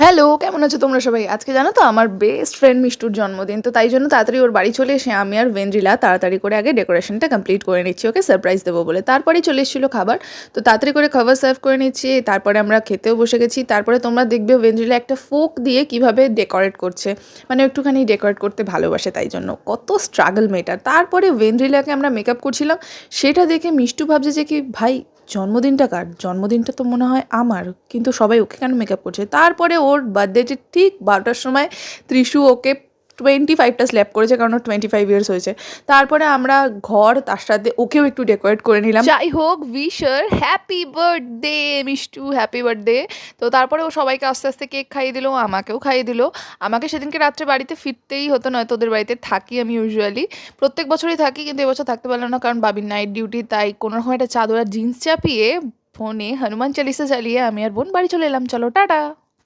Hello, কেমন আছো তোমরা সবাই? আজকে জানো তো আমার বেস্ট ফ্রেন্ড মিষ্টুর জন্মদিন। তো তাই জন্য তাড়াতাড়ি ওর বাড়ি চলে এসে আমি আর ভেন্দ্রিলা তাড়াতাড়ি করে আগে ডেকোরেশনটা কমপ্লিট করে নিচ্ছি, ওকে সারপ্রাইজ দেবো বলে। তারপরেই চলে এসেছিলো খাবার। তো তাড়াতাড়ি করে খাবার সার্ভ করে নিচ্ছি। তারপরে আমরা খেতেও বসে গেছি। তারপরে তোমরা দেখবে ভেন্দ্রিলা একটা ফোক দিয়ে কিভাবে ডেকোরেট করছে। মানে একটুখানি ডেকোরেট করতে ভালোবাসে, তাই জন্য কত স্ট্রাগল মেয়েটার। তারপরে ভেন্দ্রিলাকে আমরা মেকআপ করছিলাম, সেটা দেখে মিষ্টু ভাবছে যে কি ভাই জন্মদিনটা কার? জন্মদিনটা তো মনে হয় আমার, কিন্তু সবাই ওকে কেন মেকআপ করছে? তারপরে ওর বার্থডেতে ঠিক 12টার সময় ত্রিশু ওকে 25টা স্ল্যাপ করেছে, কারণ ওর 25 ইয়ার্স হয়েছে। তারপরে আমরা ঘর তার সাথে ওকেও একটু ডেকোরেট করে নিলাম। যাই হোক, উইশার happy birthday Mishtu, happy birthday. তো তারপরে ও সবাইকে আস্তে আস্তে কেক খাইয়ে দিল, আমাকেও খাইয়ে দিল। আমাকে সেদিনকে রাত্রে বাড়িতে ফিরতেই হতো, নয়তো ওদের বাড়িতে থাকি আমি ইউজুয়ালি। প্রত্যেক বছরই থাকি, কিন্তু এবছর থাকতে পারলাম না কারণ বাবির নাইট ডিউটি। তাই কোনো রকম একটা চাদর আর জিন্স চাপিয়ে ফোনে হনুমান চালিসা চালিয়ে আমি আর বোন বাড়ি চলে এলাম। চলো টাটা।